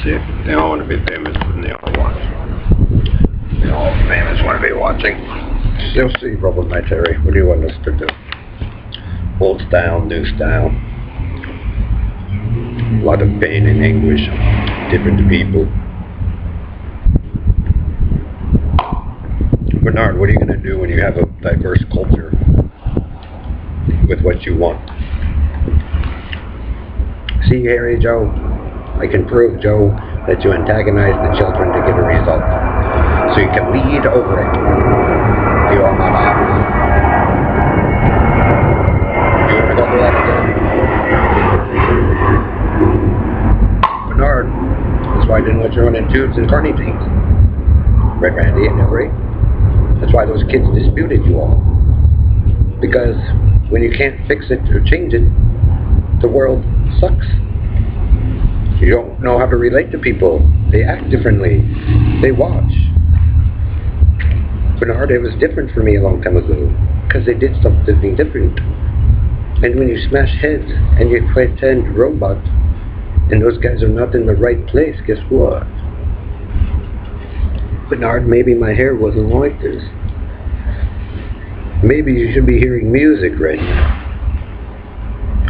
See, they all want to be famous and they all watch. They all famous want to be watching. Still see Rubble Knight, Terry. What do you want us to do? Old style, new style. A lot of pain and anguish. Different people. Bernard, what are you going to do when you have a diverse culture with what you want? See, Harry, Joe, I can prove, Joe, that you antagonize the children to get a result. So you can lead over it. You are not obvious. You want to go through that again? Bernard, that's why I didn't want you running tubes and carny teams. Red Randy and Hillary. That's why those kids disputed you all. Because when you can't fix it or change it, the world sucks. You don't know how to relate to people. They act differently. They watch. Bernard, it was different for me a long time ago because they did something different. And when you smash heads and you pretend robots and those guys are not in the right place, guess what? Bernard, maybe my hair wasn't like this. Maybe you should be hearing music right now.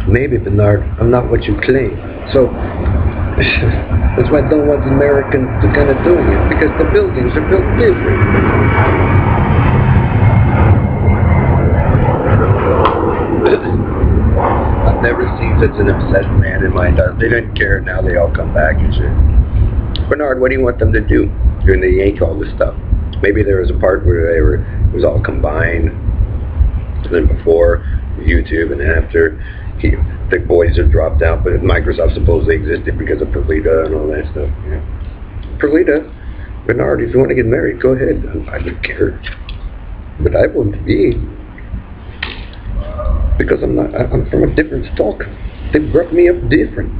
Maybe, Bernard, I'm not what you claim. So, that's why I don't want the Americans to kind of doing it, because the buildings are built different. I've never seen such an obsessed man in my life. They didn't care, now they all come back and shit. Bernard, what do you want them to do when they yank all this stuff? Maybe there was a part where it was all combined, and then before YouTube and after. The boys are dropped out, but Microsoft supposedly existed because of Perlita and all that stuff. Yeah. Perlita, Bernard, if you want to get married, go ahead. I don't care, but I won't be, because I'm from a different stock. They brought me up different.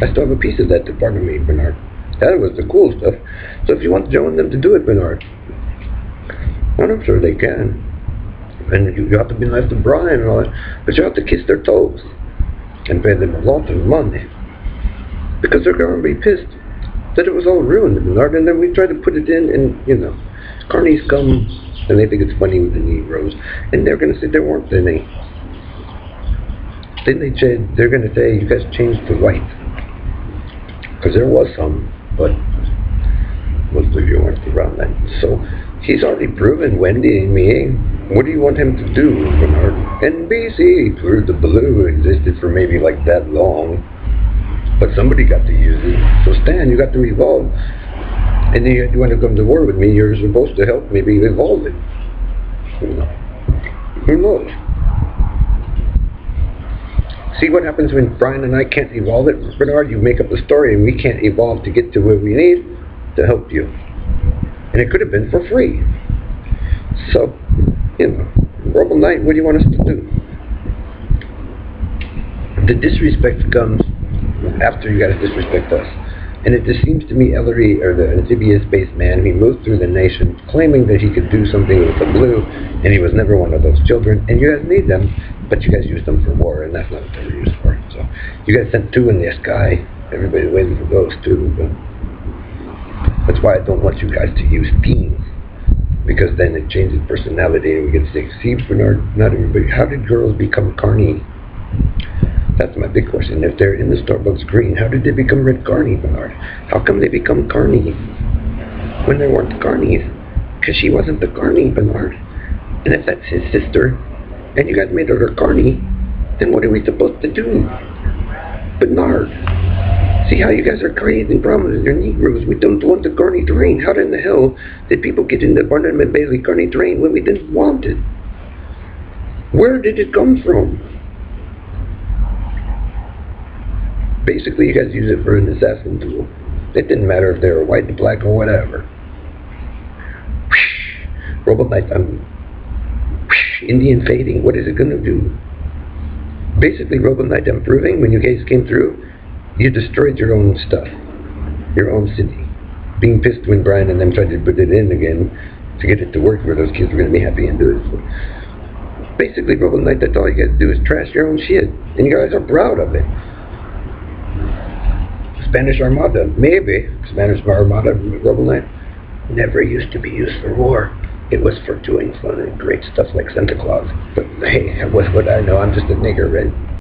I still have a piece of that part of me, Bernard. That was the cool stuff. So if you want Joe and them to do it, Bernard, well, I'm sure they can. And you have to be nice to Brian and all that, but you have to kiss their toes and pay them a lot of money, because they're going to be pissed that it was all ruined, Bernard. And then we try to put it in, and carnies come and they think it's funny with the Negroes, and they're going to say there weren't any. Then they're going to say you guys changed to white, because there was some, but most of you weren't around then. So he's already proven Wendy and me. What do you want him to do, Bernard? NBC proved the blue existed for maybe like that long, but somebody got to use it. So Stan, you got to evolve. And then you want to come to war with me, you're supposed to help maybe evolve it. Who knows? See what happens when Brian and I can't evolve it, Bernard? You make up a story and we can't evolve to get to where we need to help you. And it could have been for free. So, Rubble Knight, what do you want us to do? The disrespect comes after you guys disrespect us. And it just seems to me Ellery, or the amphibious-based man, he moved through the nation claiming that he could do something with the blue, and he was never one of those children. And you guys need them, but you guys use them for war, and that's not what they were used for. So you guys sent 2 in the sky. Everybody's waiting for those 2. But that's why I don't want you guys to use teens, because then it changes personality, and we can say, see, Bernard, not everybody. How did girls become carny? That's my big question. If they're in the Starbucks green, how did they become red carny, Bernard? How come they become carny when they weren't carnies? Because she wasn't the carny, Bernard. And if that's his sister, and you guys made her a carny, then what are we supposed to do? Bernard, see how you guys are creating problems. You're Negroes. We don't want the carny terrain. How in the hell did people get in the Barnum and Bailey carny terrain when we didn't want it? Where did it come from? Basically, you guys use it for an assassin tool. It didn't matter if they were white, black, or whatever. Rubble Knight, Indian fading, what is it going to do? Basically, Rubble Knight, I'm proving when you guys came through, you destroyed your own stuff, your own city. Being pissed when Brian and them tried to put it in again to get it to work where those kids were going to be happy and do it. So basically, Rubble Knight, that's all you guys do is trash your own shit. And you guys are proud of it. Spanish Armada. Maybe. Spanish Armada, Rebel Knight, never used to be used for war. It was for doing fun and great stuff like Santa Claus. But hey, what would I know? I'm just a nigger, right?